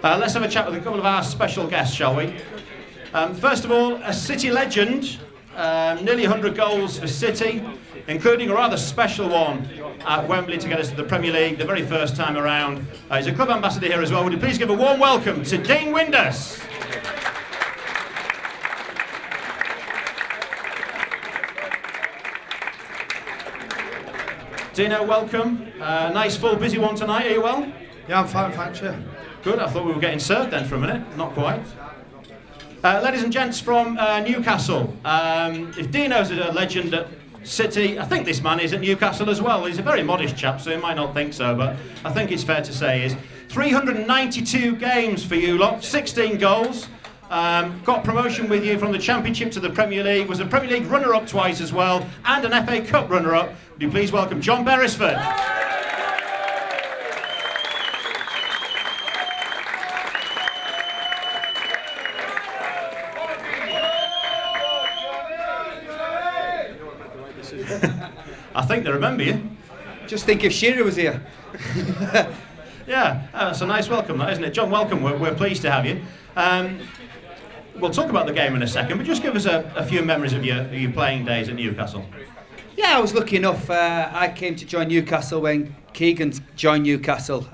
Let's have a chat with a couple of our special guests, shall we? First of all, a City legend, nearly 100 goals for City, including a rather special one at Wembley to get us to the Premier League the very first time around. He's a club ambassador here as well. Would you please give a warm welcome to Dean Windass? Dino, welcome. Nice, full, busy one tonight. Are you well? Yeah, I'm fine, thanks, yeah. Good, I thought we were getting served then for a minute. Not quite. Ladies and gents from Newcastle, if Dino's a legend at City, I think this man is at Newcastle as well. He's a very modest chap, so he might not think so, but I think it's fair to say is 392 games for you lot, 16 goals. Got promotion with you from the Championship to the Premier League, was a Premier League runner-up twice as well, and an FA Cup runner-up. Would you please welcome John Beresford? I think they remember you. Just think if Shearer was here. Yeah, that's a nice welcome, that, isn't it? John, welcome. We're pleased to have you. We'll talk about the game in a second, but just give us a few memories of your playing days at Newcastle. Yeah, I was lucky enough. I came to join Newcastle when Keegan joined Newcastle.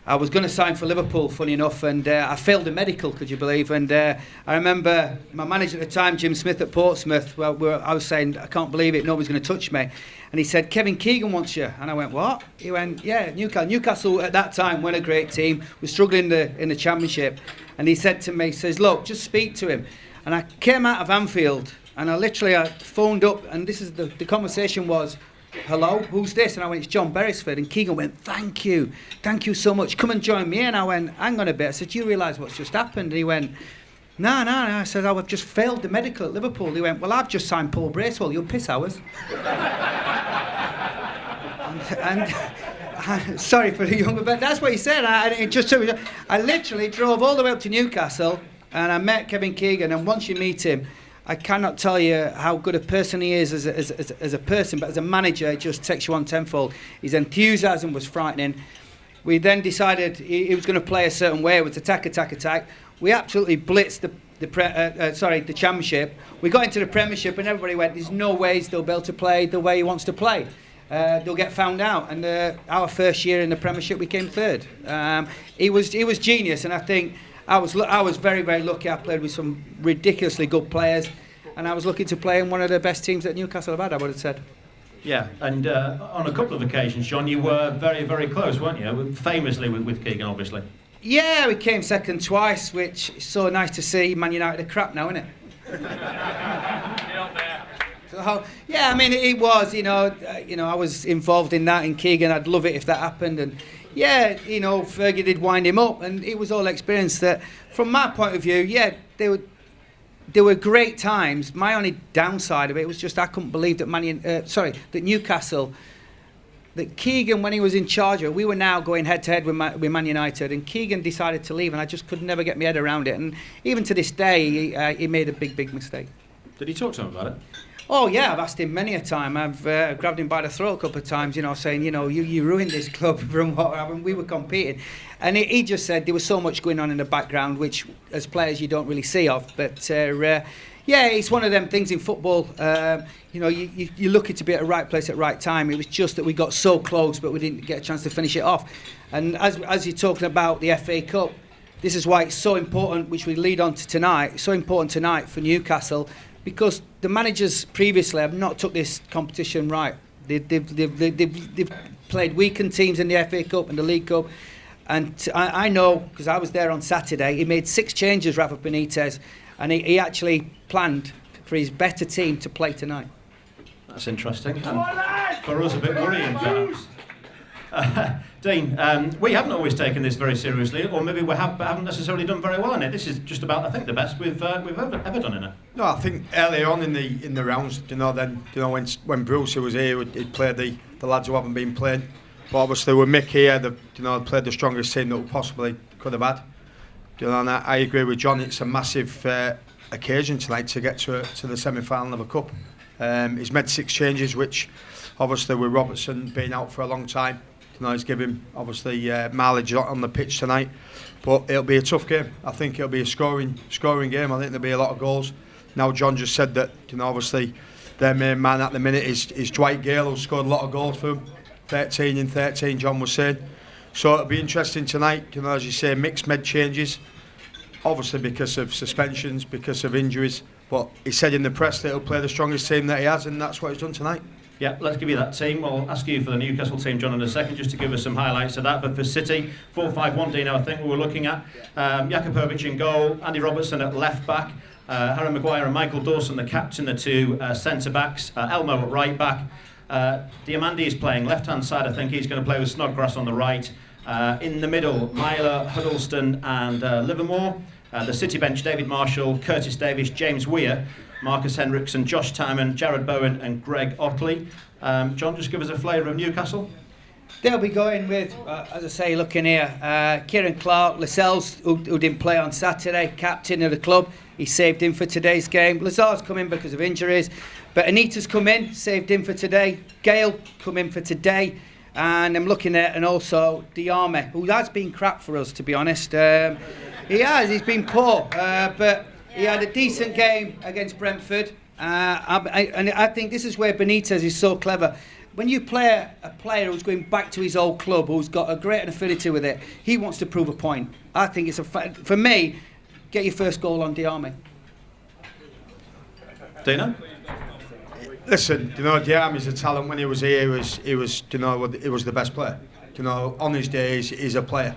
I was going to sign for Liverpool, funny enough, and I failed a medical, could you believe? And I remember my manager at the time, Jim Smith at Portsmouth, I was saying, I can't believe it, nobody's going to touch me. And he said, Kevin Keegan wants you. And I went, what? He went, yeah, Newcastle. Newcastle at that time weren't a great team. We're struggling in the Championship. And he said to me, he says, look, just speak to him. And I came out of Anfield, and I phoned up, and this is the conversation was, hello, who's this? And I went, it's John Beresford. And Keegan went, thank you so much, come and join me. And I went, hang on a bit. I said, do you realise what's just happened? And he went, no. I said, oh, I've just failed the medical at Liverpool. He went, well, I've just signed Paul Bracewell, you'll piss hours. and sorry for the younger, but that's what he said. I literally drove all the way up to Newcastle, and I met Kevin Keegan, and once you meet him, I cannot tell you how good a person he is as a person, but as a manager, it just takes you on tenfold. His enthusiasm was frightening. We then decided he was going to play a certain way. It was attack. We absolutely blitzed the Championship. We got into the Premiership, and everybody went, there's no ways they'll be able to play the way he wants to play. They'll get found out. And our first year in the Premiership, we came third. He was genius, and I think I was very, very lucky. I played with some ridiculously good players, and I was lucky to play in one of the best teams that Newcastle have had, I would have said. Yeah, and on a couple of occasions, John, you were very, very close, weren't you? Famously with Keegan, obviously. Yeah, we came second twice, which is so nice to see. Man United are crap now, isn't it? So, yeah, I mean, it was, I was involved in that in Keegan. I'd love it if that happened, and yeah, Fergie did wind him up, and it was all experience that, from my point of view, yeah, there were great times. My only downside of it was just I couldn't believe that Newcastle, that Keegan, when he was in charge of it, we were now going head to head with Man United, and Keegan decided to leave, and I just could never get my head around it. And even to this day, he made a big mistake. Did he talk to him about it? Oh yeah, I've asked him many a time. I've grabbed him by the throat a couple of times, saying, you ruined this club from what happened. We were competing. And he just said there was so much going on in the background, which as players you don't really see of. But yeah, it's one of them things in football. You're lucky to be at the right place at the right time. It was just that we got so close, but we didn't get a chance to finish it off. And as you're talking about the FA Cup, this is why it's so important, which we lead on to tonight. It's so important tonight for Newcastle, because the managers previously have not took this competition right. They've played weakened teams in the FA Cup and the League Cup. And I know, because I was there on Saturday, he made 6 changes, Rafa Benitez, and he actually planned for his better team to play tonight. That's interesting. And for us, a bit worrying, perhaps. Dean, we haven't always taken this very seriously, or maybe we haven't necessarily done very well in it. This is just about, I think, the best we've ever done in it. No, I think earlier on in the rounds, when Bruce was here, he'd played the lads who haven't been playing. But obviously with Mick here, they've played the strongest team that we possibly could have had. And I agree with John. It's a massive occasion tonight to get to the semi-final of a cup. He's made 6 changes, which obviously with Robertson being out for a long time, He's giving obviously mileage on the pitch tonight. But it'll be a tough game. I think it'll be a scoring game. I think there'll be a lot of goals. Now John just said that obviously their main man at the minute is Dwight Gale, who scored a lot of goals for them. 13 in 13, John was saying. So it'll be interesting tonight. As you say, mixed med changes. Obviously because of suspensions, because of injuries. But he said in the press that he'll play the strongest team that he has, and that's what he's done tonight. Yeah, let's give you that team. We'll ask you for the Newcastle team, John, in a second, just to give us some highlights of that. But for City, 4-5-1, Dino, I think we were looking at. Jakubovic in goal, Andy Robertson at left back, Harry Maguire and Michael Dawson, the captain, the two centre backs, Elmo at right back. Diamandi is playing left hand side. I think he's going to play with Snodgrass on the right. In the middle, Myler, Huddleston and Livermore. The City bench, David Marshall, Curtis Davies, James Weir, Marcus Henriksen, Josh Timon, Jared Bowen and Greg Otley. John, just give us a flavour of Newcastle. They'll be going with, as I say, looking here, Kieran Clark, Lascelles, who didn't play on Saturday, captain of the club. He saved him for today's game. Lazar's come in because of injuries, but Anita's come in, saved him for today. Gale come in for today. And I'm looking at, and also Diarme, who has been crap for us, to be honest. He's been poor, but he had a decent game against Brentford. And I think this is where Benitez is so clever. When you play a player who's going back to his old club, who's got a great affinity with it, he wants to prove a point. I think it's for me, get your first goal on Diarme. Dino? Listen, Diarme's a talent. When he was here, he was the best player. On his days, he's a player.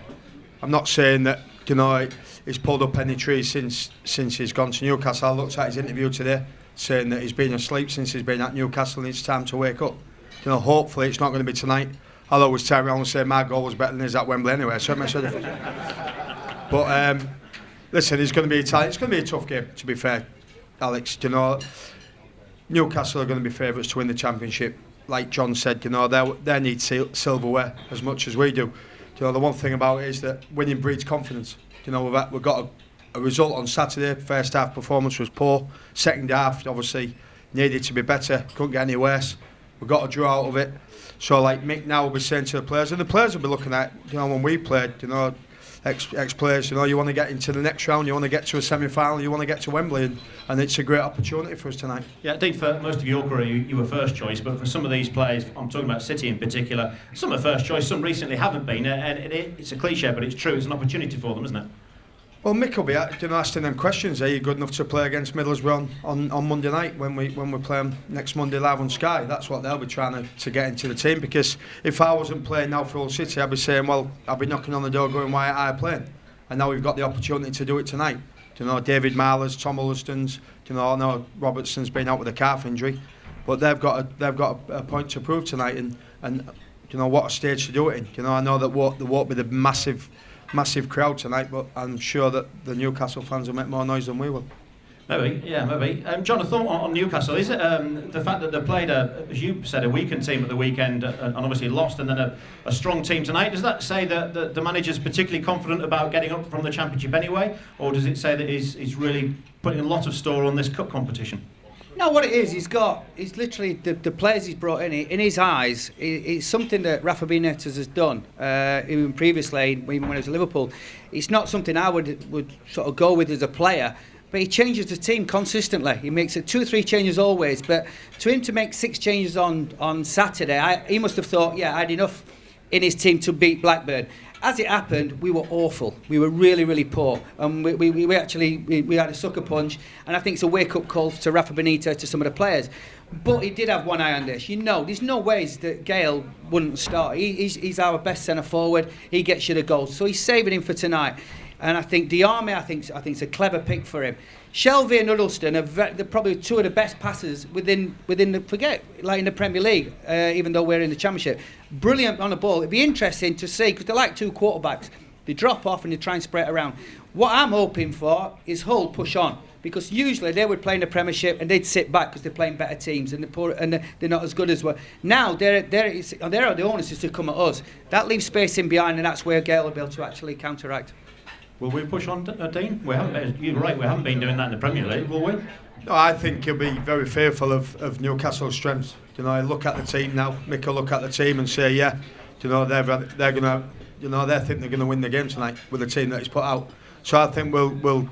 I'm not saying that, he's pulled up any trees since he's gone to Newcastle. I looked at his interview today, saying that he's been asleep since he's been at Newcastle and it's time to wake up. Hopefully it's not going to be tonight. I'll always turn around and say my goal was better than his at Wembley anyway, so it makes a difference. But listen, it's going to be a talent. It's going to be a tough game, to be fair, Alex. Newcastle are going to be favourites to win the championship. Like John said, they need silverware as much as we do. The one thing about it is that winning breeds confidence. We've got a result on Saturday. First half performance was poor. Second half, obviously, needed to be better. Couldn't get any worse. We got a draw out of it. So, like Mick now will be saying to the players, and the players will be looking at, when we played, ex-players, you want to get into the next round, you want to get to a semi-final, you want to get to Wembley, and it's a great opportunity for us tonight. Yeah, indeed, for most of your career, you were first choice, but for some of these players, I'm talking about City in particular, some are first choice, some recently haven't been, and it's a cliche, but it's true, it's an opportunity for them, isn't it? Well, Mick will be asking them questions. Are you good enough to play against Middlesbrough on Monday night when we play them next Monday live on Sky? That's what they'll be trying to get into the team. Because if I wasn't playing now for Hull City, I'd be saying, well, I'd be knocking on the door going, why aren't I playing? And now we've got the opportunity to do it tonight. David Marler's, Tom Huddleston's, I know Robertson's been out with a calf injury, but they've got a point to prove tonight, and what a stage to do it in. I know that there won't be the massive crowd tonight, but I'm sure that the Newcastle fans will make more noise than we will. Maybe. John, a thought on Newcastle. Is it the fact that they played, as you said, a weakened team at the weekend and obviously lost, and then a strong team tonight? Does that say that the manager's particularly confident about getting up from the Championship anyway, or does it say that he's really putting a lot of store on this cup competition? No, what it is, he's literally the players he's brought in his eyes, it's something that Rafa Benitez has done, even previously, even when he was at Liverpool. It's not something I would sort of go with as a player, but he changes the team consistently. He makes it 2 or 3 changes always, but to him to make 6 changes on Saturday, he must have thought, I had enough in his team to beat Blackburn. As it happened, we were awful. We were really, really poor. And we actually had a sucker punch. And I think it's a wake-up call to Rafa Benitez, to some of the players. But he did have one eye on this. there's no ways that Gale wouldn't start. He's our best centre-forward. He gets you the goals. So he's saving him for tonight. And I think Diarme, I think it's a clever pick for him. Shelvey and Huddleston they're probably 2 of the best passers within in the Premier League, even though we're in the Championship. Brilliant on the ball. It'd be interesting to see, because they're like 2 quarterbacks. They drop off and they try and spread it around. What I'm hoping for is Hull push on, because usually they would play in the Premiership and they'd sit back because they're playing better teams and they're not as good as well. Now they're the onus is to come at us. That leaves space in behind, and that's where Gale will be able to actually counteract. Will we push on, Dean? You're right, we haven't been doing that in the Premier League, will we? No, I think he'll be very fearful of Newcastle's strengths. Look at the team now. Mick will look at the team and say, they're gonna, they think they're gonna win the game tonight with the team that he's put out. So I think we'll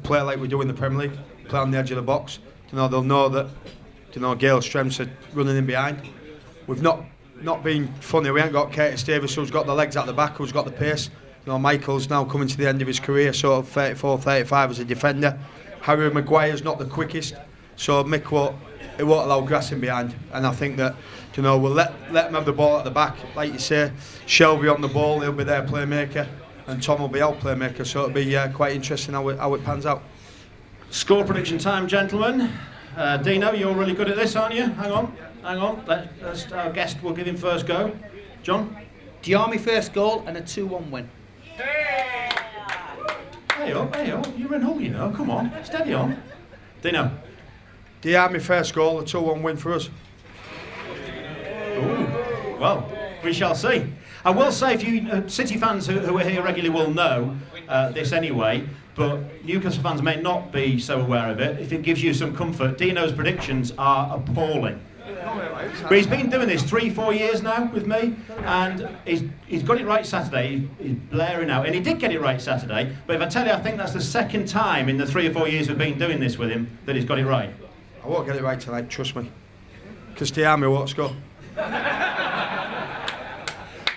play like we do in the Premier League, play on the edge of the box. They'll know that, Gale's strengths are running in behind. We've not been funny. We ain't got Curtis Davis, who's got the legs at the back, who's got the pace. Michael's now coming to the end of his career, sort of 34, 35 as a defender. Harry Maguire's not the quickest, so Mick won't allow grassing behind. And I think that, we'll let them have the ball at the back, like you say. Shelby on the ball, he'll be their playmaker, and Tom will be our playmaker. So it'll be quite interesting how it pans out. Score prediction time, gentlemen. Dino, you're really good at this, aren't you? Hang on. Let's, our guest will give him first go. John? Diarmi first goal and a 2-1 win. Hey up, you're in hull, come on, steady on. Dino? Diarmi first goal, a 2-1 win for us. Ooh, well, we shall see. I will say, if you City fans who are here regularly will know this anyway, but Newcastle fans may not be so aware of it. If it gives you some comfort, Dino's predictions are appalling. But he's been doing this 3-4 years now with me, and he's got it right Saturday. He's blaring out, and he did get it right Saturday. But if I tell you, I think that's the second time in the 3 or 4 years we've been doing this with him that he's got it right. I won't get it right tonight, trust me. Because Diarmi won't score.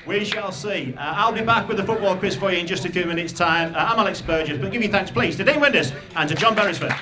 We shall see. I'll be back with the football quiz for you in just a few minutes' time. I'm Alex Burgess, but give you thanks, please, to Dean Windass and to John Beresford.